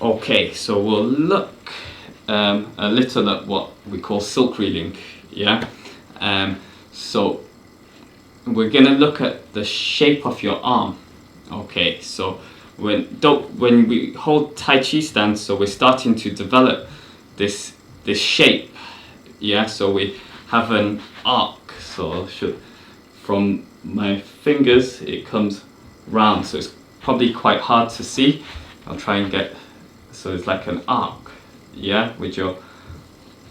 Okay, so we'll look a little at what we call silk reeling, yeah? So we're gonna look at the shape of your arm. Okay, so when we hold Tai Chi stance, so we're starting to develop this shape, yeah? So we have an arc, so from my fingers it comes round, so it's probably quite hard to see. I'll try and get, so it's like an arc, yeah, with your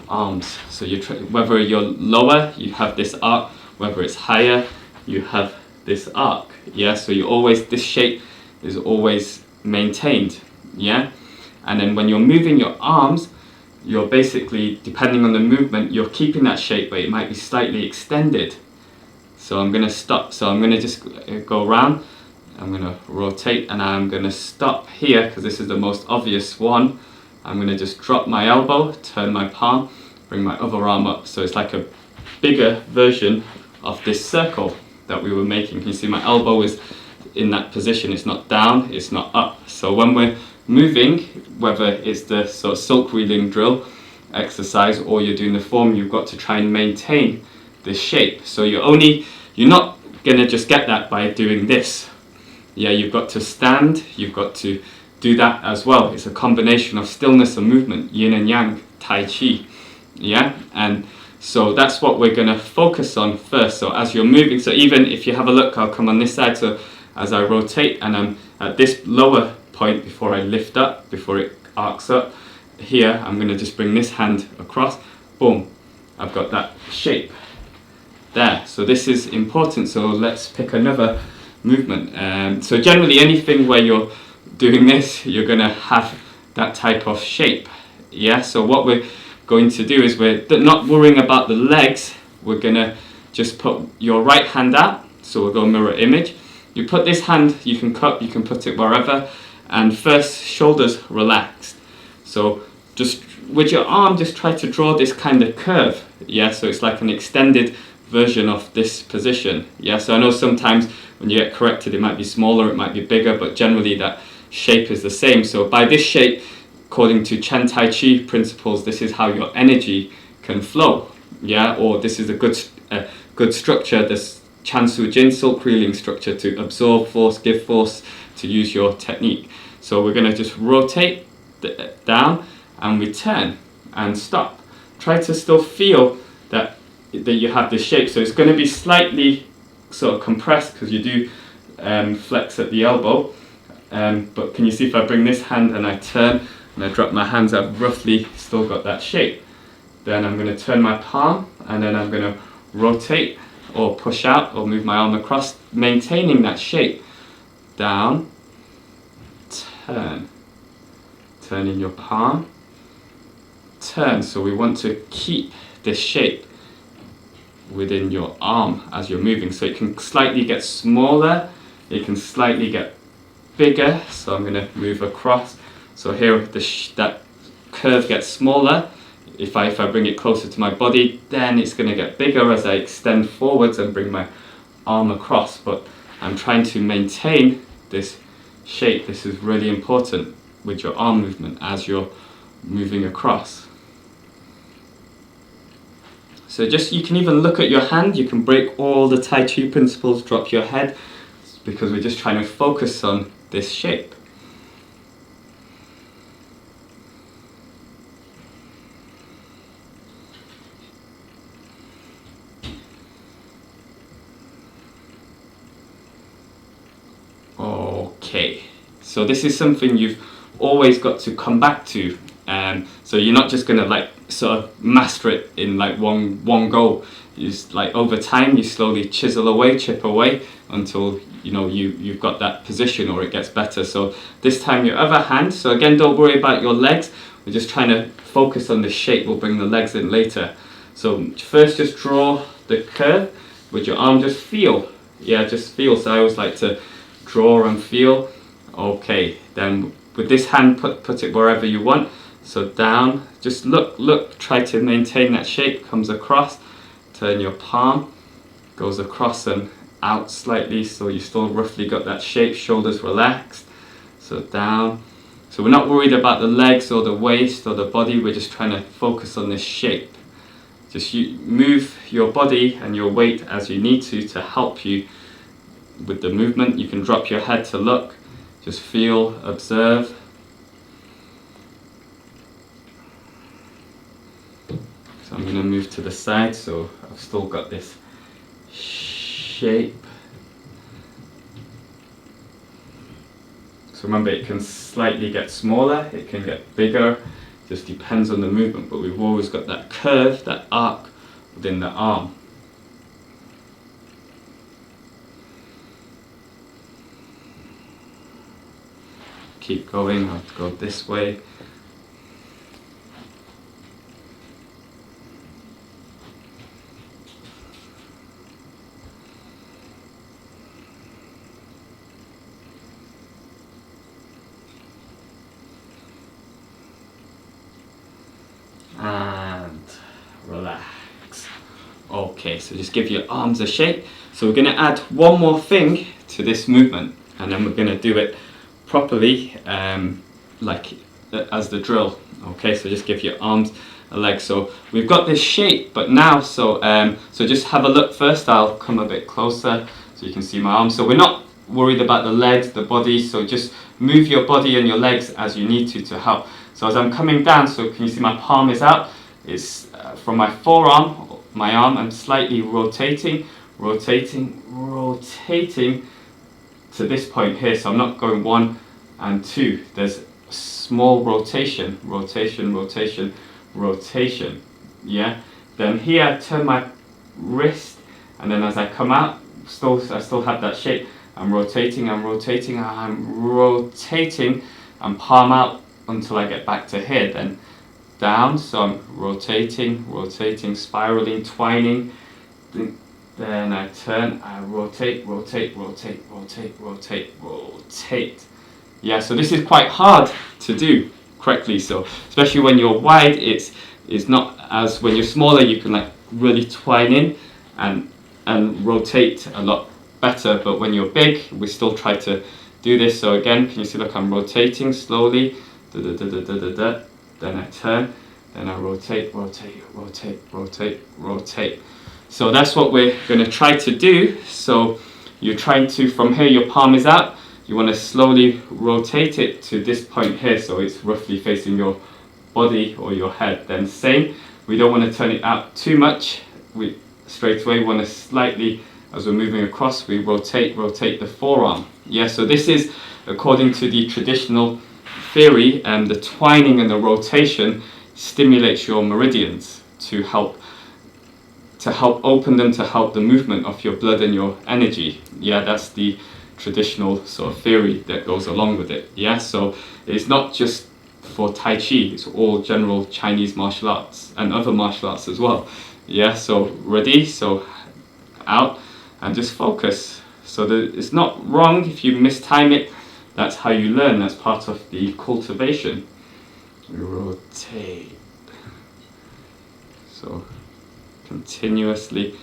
arms. So whether you're lower, you have this arc, whether it's higher, you have this arc, yeah. So this shape is always maintained, yeah. And then when you're moving your arms, you're basically, depending on the movement, you're keeping that shape, but it might be slightly extended. So I'm going to stop, so I'm going to just go around, I'm going to rotate, and I'm going to stop here because this is the most obvious one. I'm going to just drop my elbow, turn my palm, bring my other arm up, so it's like a bigger version of this circle that we were making. You see my elbow is in that position, it's not down, it's not up. So when we're moving, whether it's the sort of silk reeling drill exercise or you're doing the form, you've got to try and maintain this shape. So you're not gonna just get that by doing this. Yeah, you've got to stand, you've got to do that as well. It's a combination of stillness and movement, yin and yang, Tai Chi. Yeah, and so that's what we're going to focus on first. So as you're moving, so even if you have a look, I'll come on this side, so as I rotate and I'm at this lower point before I lift up, before it arcs up, here I'm going to just bring this hand across, boom, I've got that shape there. So this is important, so let's pick another movement. So generally anything where you're doing this, you're going to have that type of shape. Yeah, so what we're going to do is we're not worrying about the legs, we're going to just put your right hand out, so we'll go mirror image. You put this hand, you can put it wherever, and first shoulders relaxed. So just with your arm, just try to draw this kind of curve, yeah, so it's like an extended version of this position. Yeah, so I know sometimes when you get corrected it might be smaller, it might be bigger, but generally that shape is the same. So by this shape, according to Chen Tai Chi principles, this is how your energy can flow, yeah, or this is a good structure, this Chan Su Jin silk reeling structure, to absorb force, give force, to use your technique. So we're going to just rotate down and we turn and stop. Try to still feel that you have this shape, so it's going to be slightly sort of compressed because you do flex at the elbow, but can you see if I bring this hand and I turn and I drop my hands, I've roughly still got that shape. Then I'm going to turn my palm and then I'm going to rotate or push out or move my arm across, maintaining that shape. Down, turn, turn in your palm, turn. So we want to keep this shape within your arm as you're moving. So it can slightly get smaller, it can slightly get bigger. So I'm going to move across. So here that curve gets smaller. If I bring it closer to my body, then it's going to get bigger as I extend forwards and bring my arm across. But I'm trying to maintain this shape. This is really important with your arm movement as you're moving across. So you can even look at your hand, you can break all the Tai Chi principles, drop your head, because we're just trying to focus on this shape. Okay, so this is something you've always got to come back to. So you're not just going to like sort of master it in like one go. Like over time you slowly chisel away, chip away until you've got that position or it gets better. So this time your other hand, so again don't worry about your legs, we're just trying to focus on the shape. We'll bring the legs in later. So first just draw the curve with your arm, just feel, yeah, just feel. So I always like to draw and feel. Okay, then with this hand put it wherever you want. So down, just look, try to maintain that shape, comes across, turn your palm, goes across and out slightly, so you still roughly got that shape, shoulders relaxed. So down, So we're not worried about the legs or the waist or the body, we're just trying to focus on this shape. Just move your body and your weight as you need to help you with the movement. You can drop your head to look, just feel, observe. So I'm going to move to the side, so I've still got this shape. So remember, it can slightly get smaller, it can get bigger, just depends on the movement, but we've always got that curve, that arc within the arm. Keep going, I'll go this way. And relax. Okay, so just give your arms a shake. So we're going to add one more thing to this movement, and then we're going to do it properly, like as the drill. Okay, so just give your arms a leg. So we've got this shape, but now, so just have a look first. I'll come a bit closer so you can see my arms. So we're not worried about the legs, the body, so just move your body and your legs as you need to help. So as I'm coming down, so can you see my palm is out? It's from my forearm, my arm, I'm slightly rotating to this point here. So I'm not going 1 and 2. There's small rotation. Yeah. Then here, I turn my wrist, and then as I come out, I still have that shape. I'm rotating, and palm out until I get back to here, then down. So I'm rotating, spiraling, twining. Then I turn, I rotate. Yeah, so this is quite hard to do correctly. So especially when you're wide, it's not as when you're smaller. You can like really twine in and rotate a lot better. But when you're big, we still try to do this. So again, can you see? Look, I'm rotating slowly. Then I turn, then I rotate. So that's what we're going to try to do. So you're trying to, from here, your palm is out. You want to slowly rotate it to this point here, so it's roughly facing your body or your head. Then same, we don't want to turn it out too much. We straight away want to slightly, as we're moving across, we rotate the forearm. Yeah, so this is according to the traditional theory, the twining and the rotation stimulates your meridians to help open them, to help the movement of your blood and your energy. Yeah, that's the traditional sort of theory that goes along with it. Yeah, so it's not just for Tai Chi, it's all general Chinese martial arts and other martial arts as well. Yeah, so ready, so out, and just focus. So that it's not wrong if you mistime it. That's how you learn. That's part of the cultivation. Rotate. So continuously.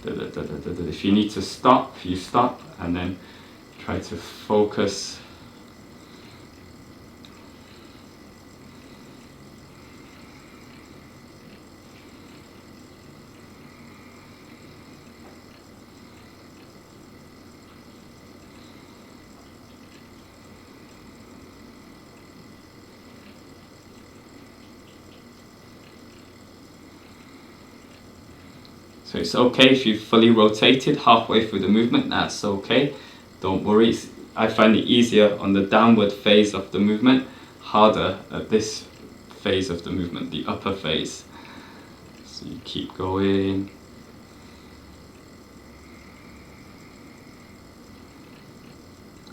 If you need to stop, you stop, and then try to focus. So it's okay if you fully rotated halfway through the movement, that's okay. Don't worry. I find it easier on the downward phase of the movement, harder at this phase of the movement, the upper phase. So you keep going.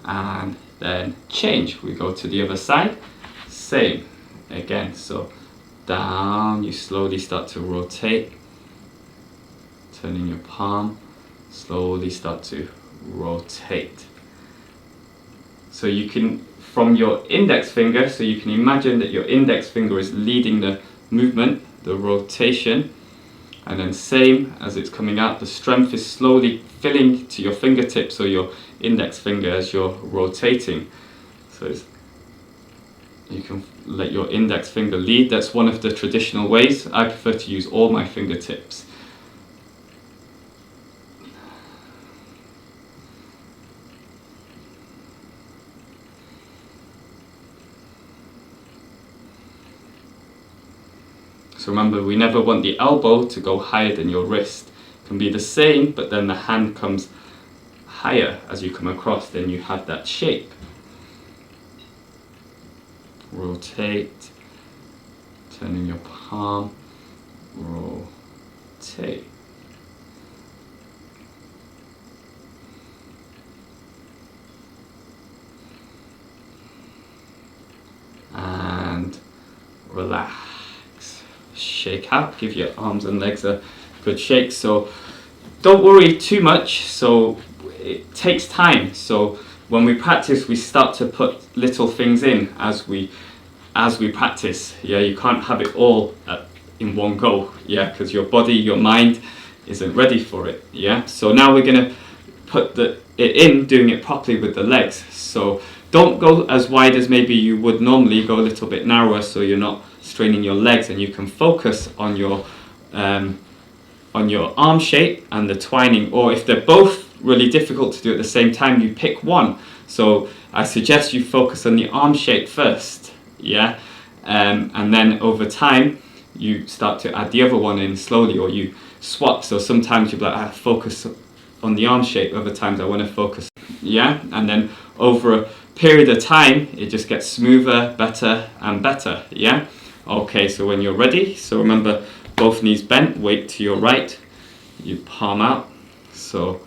And then change. We go to the other side. Same. Again, so down, you slowly start to rotate. Turning your palm, slowly start to rotate. So you can, from your index finger, so you can imagine that your index finger is leading the movement, the rotation, and then same as it's coming out, the strength is slowly filling to your fingertips or your index finger as you're rotating. So it's You can let your index finger lead. That's one of the traditional ways. I prefer to use all my fingertips. So remember, we never want the elbow to go higher than your wrist. It can be the same, but then the hand comes higher as you come across, then you have that shape. Rotate, turning your palm, rotate. And relax. Shake out, give your arms and legs a good shake. So don't worry too much. So it takes time. So when we practice, we start to put little things in as we practice. Yeah, you can't have it all in one go. Yeah, because your body, your mind isn't ready for it. Yeah. So now we're gonna put it in, doing it properly with the legs. So don't go as wide as maybe you would normally. Go a little bit narrower so you're not straining your legs, and you can focus on your arm shape and the twining. Or if they're both really difficult to do at the same time, you pick one. So I suggest you focus on the arm shape first, yeah, and then over time you start to add the other one in slowly, or you swap. So sometimes you'll be like, I focus on the arm shape, other times I want to focus, yeah, and then over a period of time it just gets smoother, better and better, yeah. Okay, so when you're ready, so remember both knees bent, weight to your right, you palm out, so